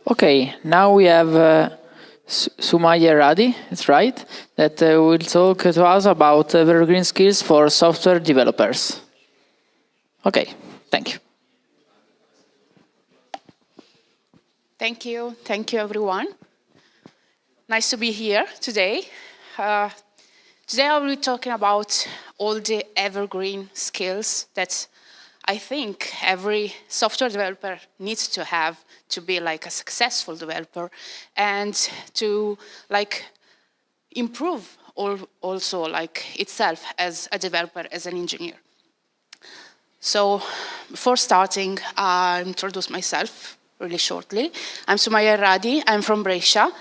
Okay, now we have Soumaya Erradi, that's right, that will talk to us about Evergreen skills for software developers. Okay, thank you. Thank you everyone. Nice to be here today. Today I will be talking about all the evergreen skills that I think every software developer needs to have to be like a successful developer and to like improve also like itself as a developer, as an engineer. So before starting, I'll introduce myself really shortly. I'm Soumaya Erradi. I'm from Brescia.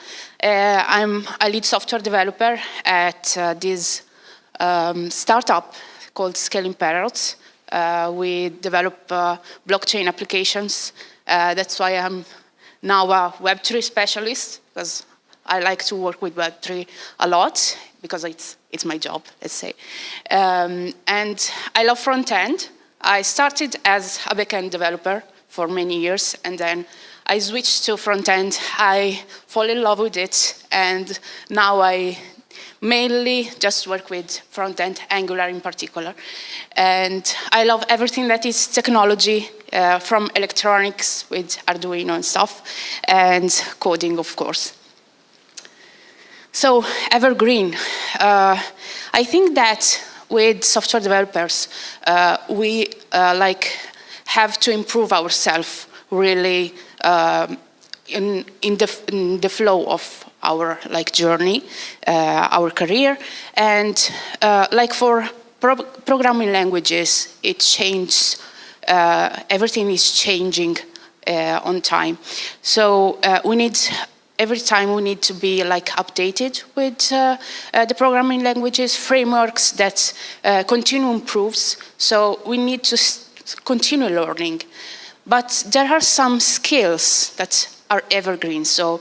I'm a lead software developer at this startup called Scaling Parrots. We develop blockchain applications. That's why I'm now a Web3 specialist, because I like to work with Web3 a lot, because it's my job, let's say. And I love front-end. I started as a backend developer for many years, and then I switched to front-end. I fall in love with it, and now I mainly just work with front-end, Angular in particular. And I love everything that is technology, from electronics with Arduino and stuff, and coding, of course. So, Evergreen. I think that with software developers, we have to improve ourselves really in the flow of our journey, our career, and for programming languages, it changes. Everything is changing on time, so every time we need to be updated with the programming languages, frameworks that continue improves. So we need to continue learning. But there are some skills that are evergreen. So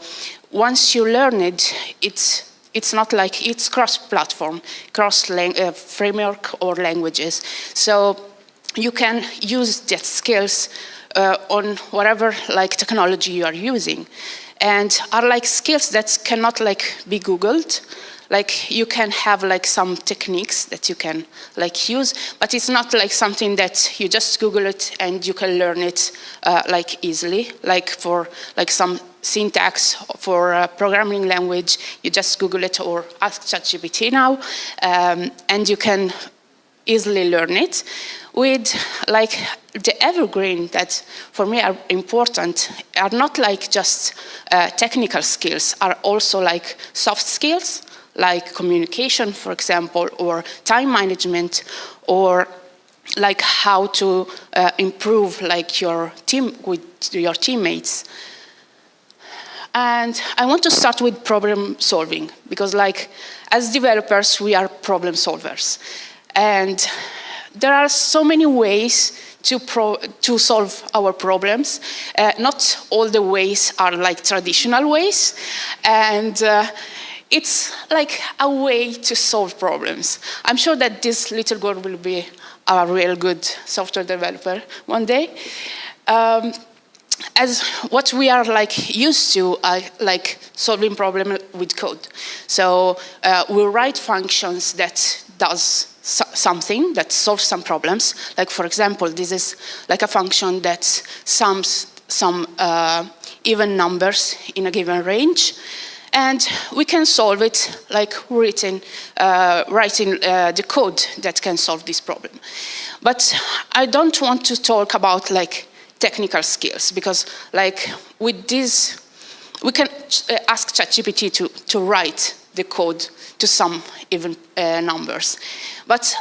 once you learn it, it's not like it's cross-platform, framework or languages. So you can use that skills on whatever technology you are using. And are skills that cannot be Googled. You can have some techniques that you can use, but it's not something that you just Google it and you can learn it easily. For some syntax for a programming language, you just Google it or ask ChatGPT now, and you can easily learn it. With the evergreen that for me are important are not just technical skills, are also soft skills, like communication, for example, or time management, or how to improve your team with your teammates. And I want to start with problem solving, because as developers, we are problem solvers. And there are so many ways to solve our problems. Not all the ways are traditional ways. And it's a way to solve problems. I'm sure that this little girl will be a real good software developer one day. As what we are used to, solving problems with code. So we write functions that does something that solves some problems. For example, this is a function that sums some even numbers in a given range. And we can solve it writing the code that can solve this problem. But I don't want to talk about technical skills, because with this, we can ask ChatGPT to write the code to some even numbers. But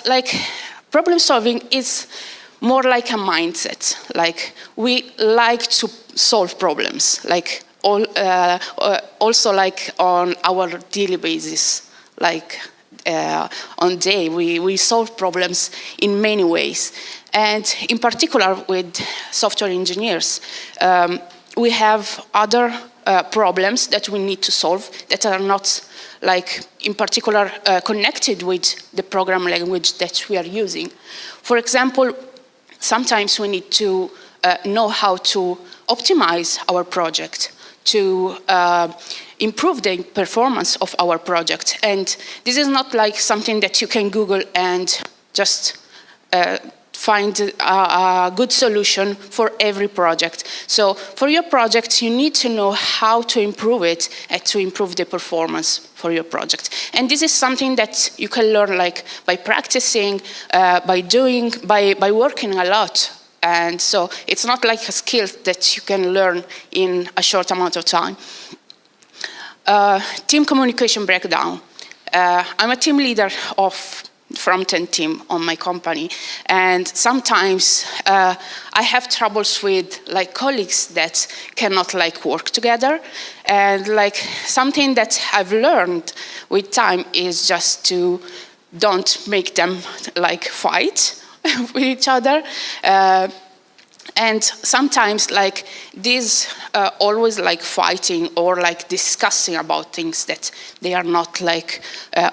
problem solving is more like a mindset. We like to solve problems, also on our daily basis. On day, we solve problems in many ways. And in particular with software engineers, we have other problems that we need to solve that are not in particular connected with the program language that we are using. For example, sometimes we need to know how to optimize our project, to improve the performance of our project. And this is not like something that you can Google and just find a good solution for every project. So for your project, you need to know how to improve it and to improve the performance for your project. And this is something that you can learn like by practicing, by working a lot. And so it's not like a skill that you can learn in a short amount of time. Team communication breakdown. I'm a team leader of front-end team on my company, and sometimes I have troubles with like colleagues that cannot like work together, and like something that I've learned with time is just to don't make them like fight with each other. And sometimes like this always like fighting or like discussing about things that they are not like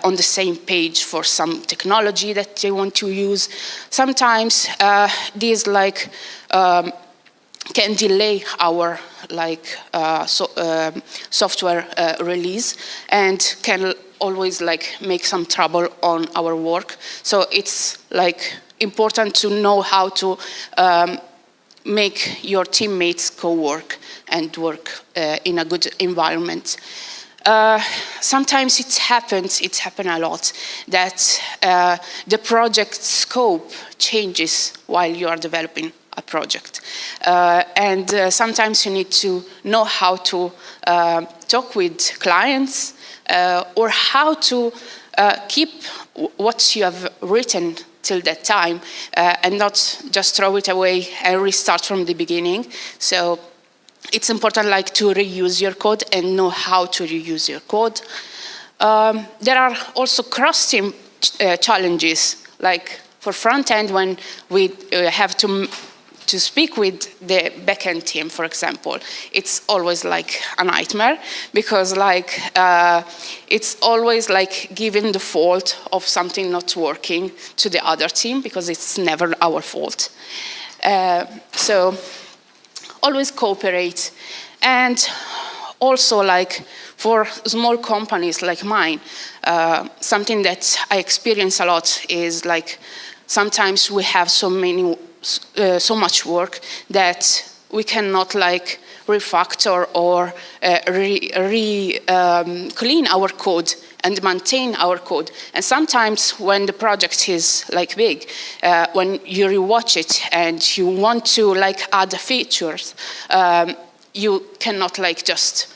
on the same page for some technology that they want to use. Sometimes these like can delay our like software release and can always like make some trouble on our work. So it's like important to know how to make your teammates co-work and work in a good environment. Sometimes it happens a lot, that the project scope changes while you are developing a project. And sometimes you need to know how to talk with clients or how to keep what you have written till that time and not just throw it away and restart from the beginning. So it's important like to reuse your code and know how to reuse your code. There are also cross-team challenges, like for front-end when we have to speak with the back-end team, for example. It's always like a nightmare because like it's always like giving the fault of something not working to the other team because it's never our fault. So always cooperate. And also like for small companies like mine, something that I experience a lot is like sometimes we have so much work that we cannot like refactor or clean our code and maintain our code. And sometimes when the project is like big, when you rewatch it and you want to like add features, you cannot like just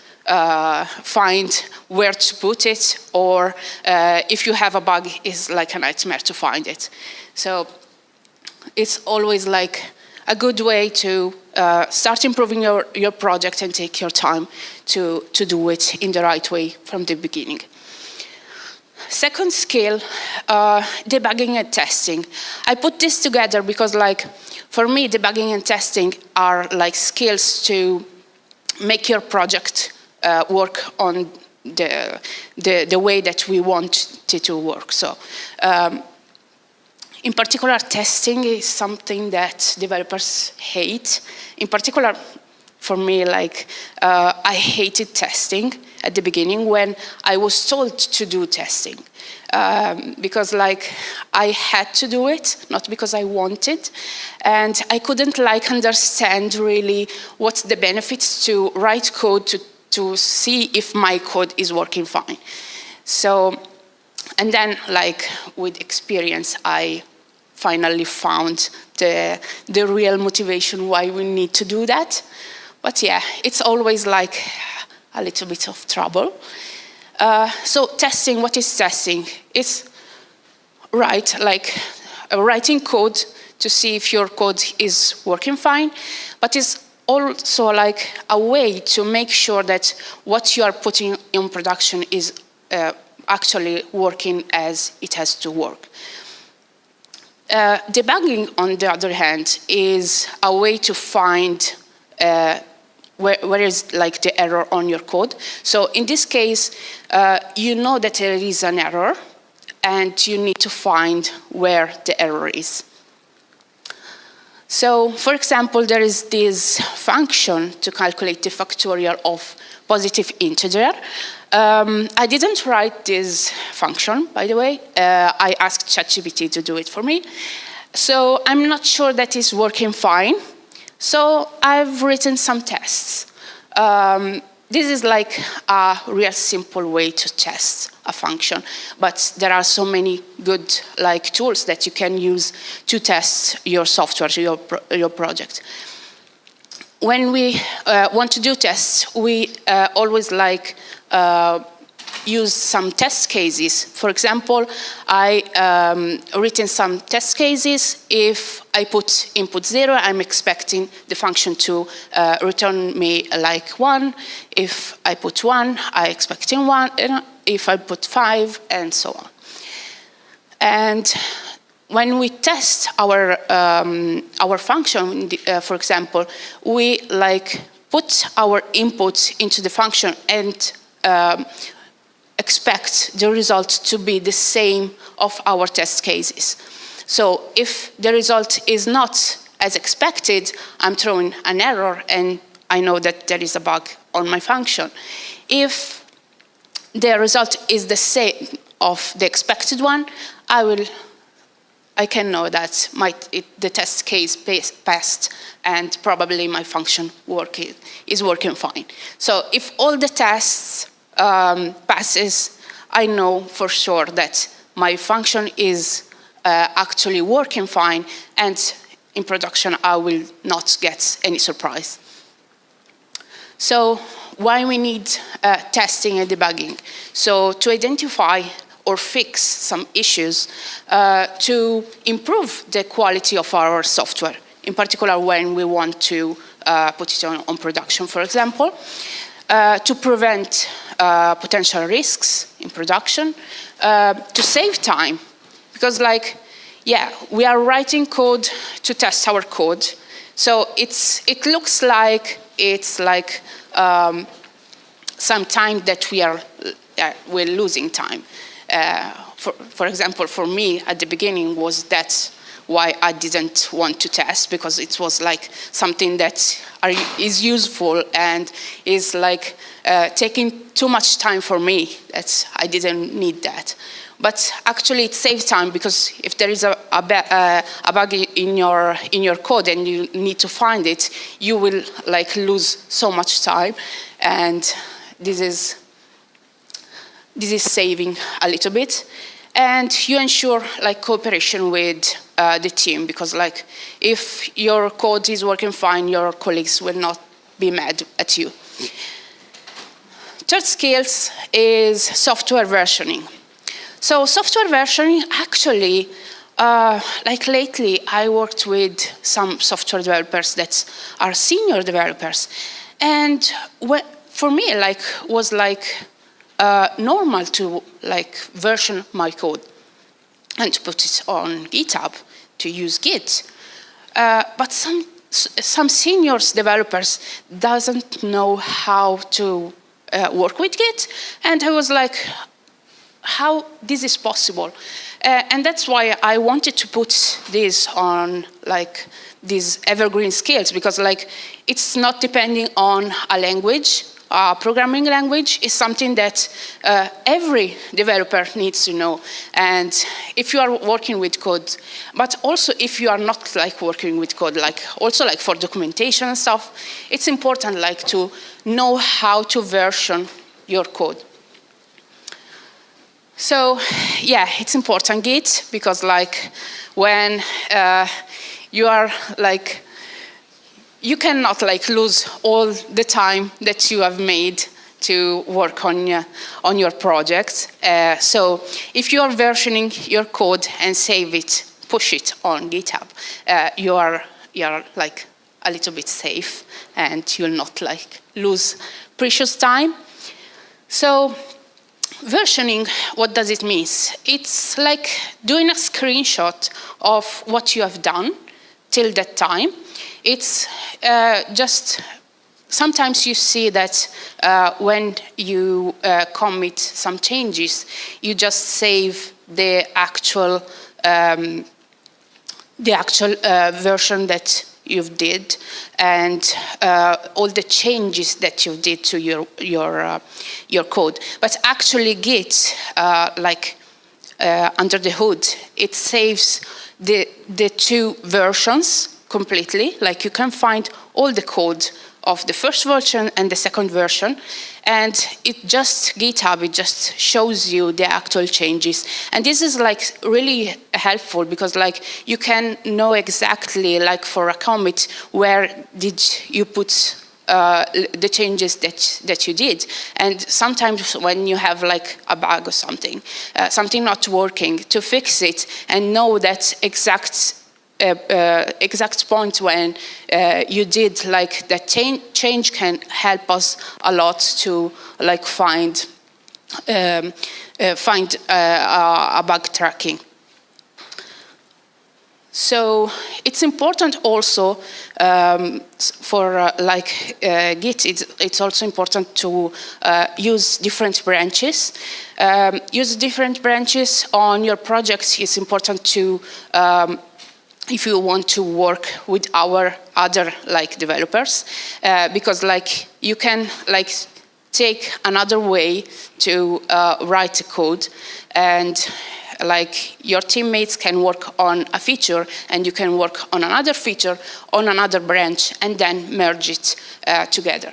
find where to put it, or if you have a bug, it's like a nightmare to find it. So it's always like a good way to start improving your project and take your time to do it in the right way from the beginning. Second skill, debugging and testing. I put this together because like for me, debugging and testing are like skills to make your project work on the way that we want it to work. So in particular, testing is something that developers hate. In particular, for me, like I hated testing at the beginning when I was told to do testing, because like I had to do it, not because I wanted, and I couldn't like understand really what's the benefits to write code to see if my code is working fine. So, and then like with experience, I finally found the real motivation why we need to do that. But yeah, it's always like a little bit of trouble. So testing, what is testing? It's like writing code to see if your code is working fine, but it's also like a way to make sure that what you are putting in production is actually working as it has to work. Debugging, on the other hand, is a way to find where is like the error on your code. So in this case, you know that there is an error, and you need to find where the error is. So, for example, there is this function to calculate the factorial of positive integer. I didn't write this function, by the way. I asked ChatGPT to do it for me. So I'm not sure that it's working fine. So I've written some tests. This is like a real simple way to test a function, but there are so many good tools that you can use to test your software, your project. When we want to do tests, we always use some test cases. For example, I written some test cases. If I put input 0, I'm expecting the function to return me 1. If I put 1, I'm expecting 1. If I put 5, and so on. And when we test our function, for example, we put our input into the function and expect the result to be the same of our test cases. So if the result is not as expected, I'm throwing an error and I know that there is a bug on my function. If the result is the same of the expected one, I can know that the test case passed and probably my function is working fine. So if all the tests passes, I know for sure that my function is actually working fine, and in production I will not get any surprise. So why we need testing and debugging? So to identify or fix some issues to improve the quality of our software, in particular when we want to put it on production, for example, to prevent potential risks in production, to save time. Because we are writing code to test our code. So it looks like it's some time that we're losing time. For example, for me at the beginning was that why I didn't want to test, because it was something that is useful and is taking too much time for me, that I didn't need that. But actually it saves time, because if there is a bug in your code and you need to find it, you will lose so much time, and this is saving a little bit. And you ensure cooperation with the team, because if your code is working fine, your colleagues will not be mad at you. Third skills is software versioning. So software versioning, actually, lately I worked with some software developers that are senior developers, and for me was normal to version my code and to put it on GitHub, to use Git. But some senior developers doesn't know how to work with Git, and I was how this is possible? And that's why I wanted to put this on these evergreen skills, because it's not depending on a language. Programming language is something that every developer needs to know. And if you are working with code, but also if you are not working with code, also for documentation and stuff, it's important to know how to version your code. So yeah, it's important Git, because when you are you cannot lose all the time that you have made to work on your project. So if you are versioning your code and save it, push it on GitHub, you are a little bit safe, and you'll not lose precious time. So versioning, what does it mean? It's doing a screenshot of what you have done till that time. It's just, sometimes you see that when you commit some changes, you just save the actual version that you've did and all the changes that you did to your code. But actually Git, under the hood, it saves the two versions completely. Like you can find all the code of the first version and the second version, and GitHub, it just shows you the actual changes. And this is like really helpful because like you can know exactly, like for a commit, where did you put the changes that you did. And sometimes when you have like a bug or something not working, to fix it and know that exact point when you did like that change can help us a lot to like find a bug tracking. So it's important also for Git. It's also important to use different branches. Use different branches on your projects. It's important to if you want to work with our other like developers, because like you can like take another way to write the code, and like your teammates can work on a feature and you can work on another feature on another branch and then merge it together.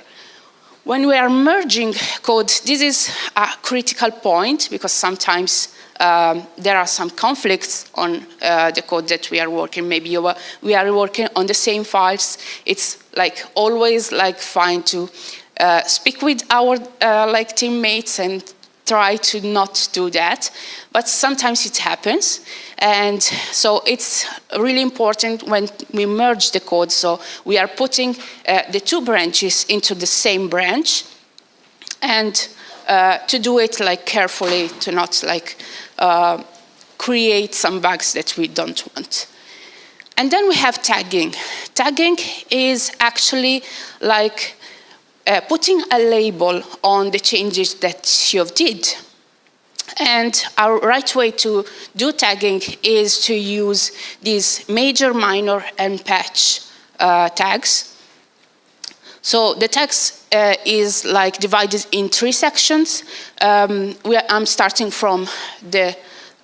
When we are merging code, this is a critical point because sometimes there are some conflicts on the code that we are working. Maybe we are working on the same files. It's like always like fine to speak with our like teammates and try to not do that, but sometimes it happens. And so it's really important when we merge the code. So we are putting the two branches into the same branch, and to do it like carefully, to not like create some bugs that we don't want. And then we have tagging. Tagging is actually like putting a label on the changes that you did. And our right way to do tagging is to use these major, minor, and patch tags. So the tags is like divided in 3 sections. I'm starting from the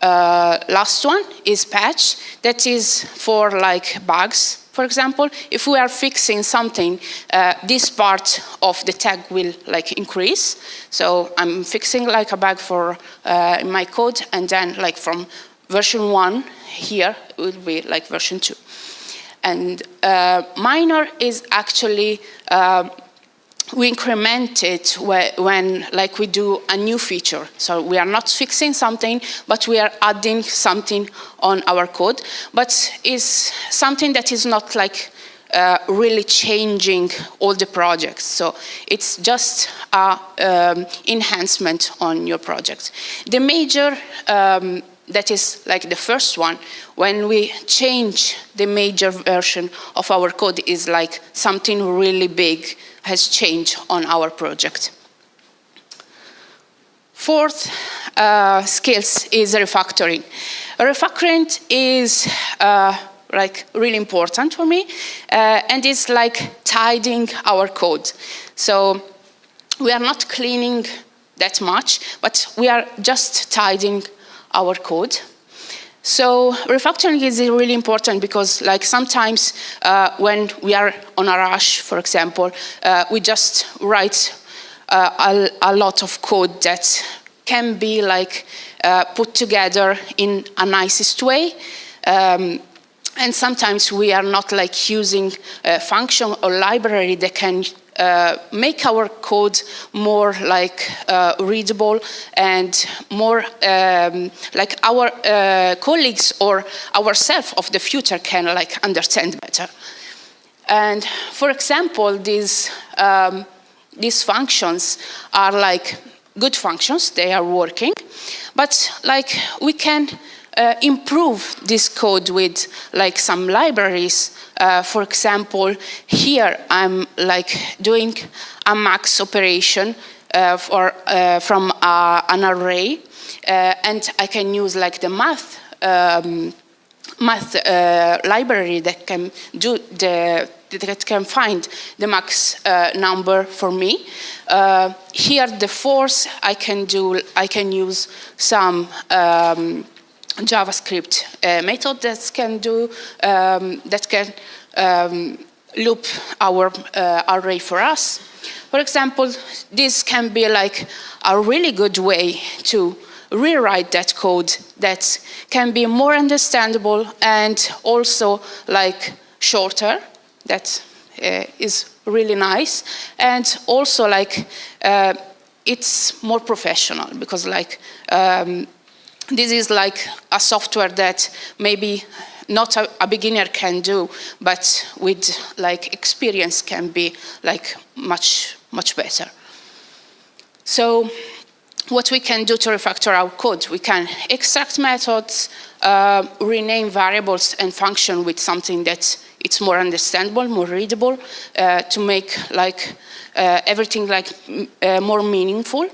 last one is patch. That is for like bugs. For example, if we are fixing something, this part of the tag will like increase. So I'm fixing like a bug for in my code, and then like from version 1 here it will be like version 2. And minor is actually we increment it when like we do a new feature. So we are not fixing something, but we are adding something on our code. But it's something that is not like really changing all the projects. So it's just an enhancement on your project. The major, that is like the first one, when we change the major version of our code, is like something really big has changed on our project. Fourth skills is refactoring. Refactoring is like really important for me, and it's like tidying our code. So we are not cleaning that much, but we are just tidying our code. So refactoring is really important because like sometimes when we are on a rush, for example, we just write a lot of code that can be like put together in a nicest way. And sometimes we are not like using a function or library that can make our code more like readable and more like our colleagues or ourselves of the future can like understand better. And for example, these functions are like good functions, they are working, but like we can improve this code with like some libraries. For example, here I'm like doing a max operation from an array, and I can use like the math math library that can do that can find the max number for me. Here, the force I can use some JavaScript method that can loop our array for us. For example, this can be like a really good way to rewrite that code that can be more understandable and also like shorter. That is really nice, and also like it's more professional because like this is like a software that maybe not a beginner can do, but with like experience can be like much better. So what we can do to refactor our code, we can extract methods, rename variables and function with something that it's more understandable, more readable, to make like everything like more meaningful.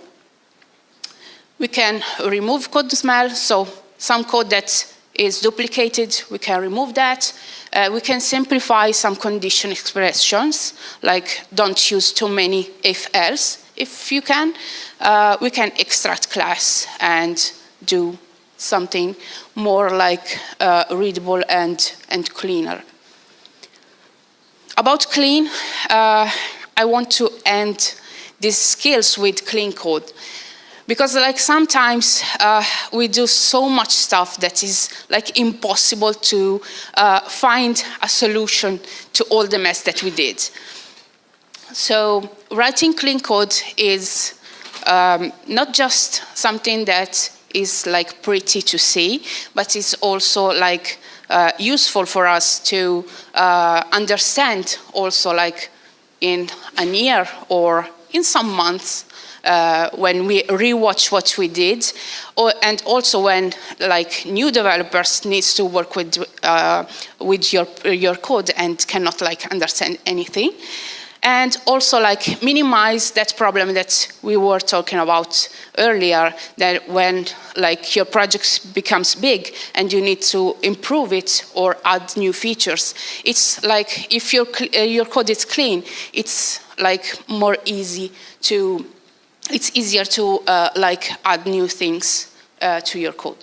We can remove code smell, so some code that is duplicated, we can remove that. We can simplify some condition expressions, like don't use too many if-else. If you can, we can extract class and do something more like readable and cleaner. About clean, I want to end these skills with clean code. Because like sometimes we do so much stuff that is like impossible to find a solution to all the mess that we did. So writing clean code is not just something that is like pretty to see, but it's also like useful for us to understand also like in a year or in some months when we rewatch what we did, and also when like new developers needs to work with your code and cannot like understand anything. And also like minimize that problem that we were talking about earlier, that when like your project becomes big and you need to improve it or add new features, it's like if your code is clean, it's like more easy to, it's easier to like add new things to your code.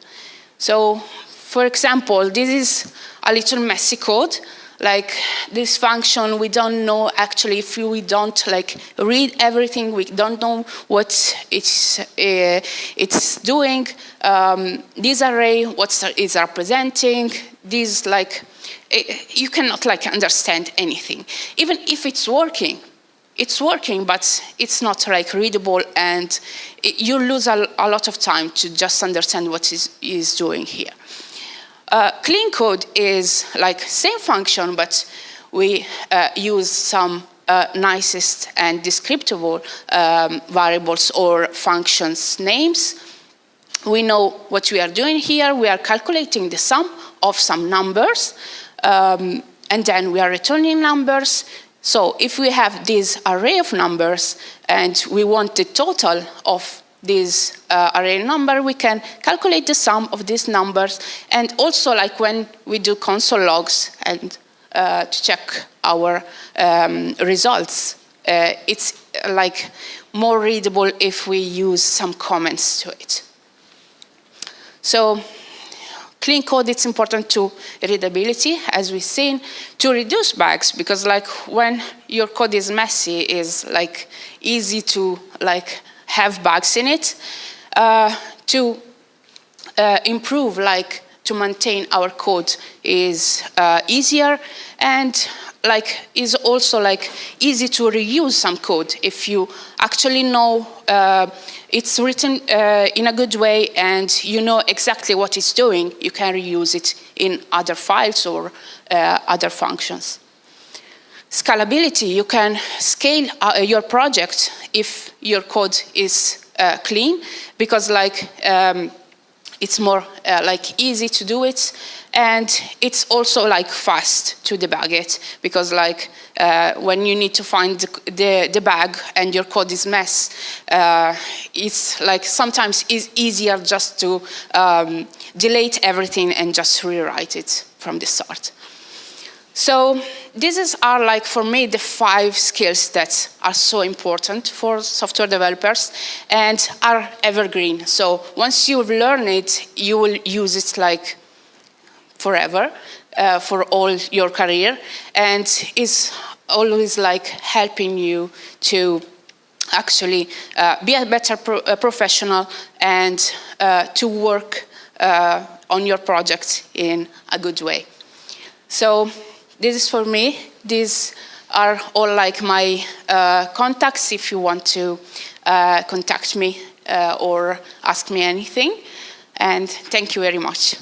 So for example, this is a little messy code. Like this function, we don't know actually if we don't like read everything. We don't know what it's doing. This array, what is representing. This like you cannot like understand anything. Even if it's working, but it's not like readable, and you lose a lot of time to just understand what is doing here. Clean code is like same function, but we use some nicest and descriptable variables or functions names. We know what we are doing here. We are calculating the sum of some numbers, and then we are returning numbers. So if we have this array of numbers and we want the total of this array number, we can calculate the sum of these numbers. And also like when we do console logs and to check our results, it's like more readable if we use some comments to it. So clean code, it's important to readability, as we've seen, to reduce bugs, because like when your code is messy, is like easy to like have bugs in it. To improve, like to maintain our code is easier, and like is also like easy to reuse some code if you actually know it's written in a good way and you know exactly what it's doing. You can reuse it in other files or other functions. Scalability, you can scale your project if your code is clean, because like it's more like easy to do it, and it's also like fast to debug it, because like when you need to find the bug and your code is mess, it's like sometimes it's easier just to delete everything and just rewrite it. from the start. So these are, like, for me, the 5 skills that are so important for software developers and are evergreen. So once you've learned it, you will use it like forever, for all your career, and is always like helping you to actually be a better professional and to work on your project in a good way. So this is for me. These are all like my contacts if you want to contact me or ask me anything. And thank you very much.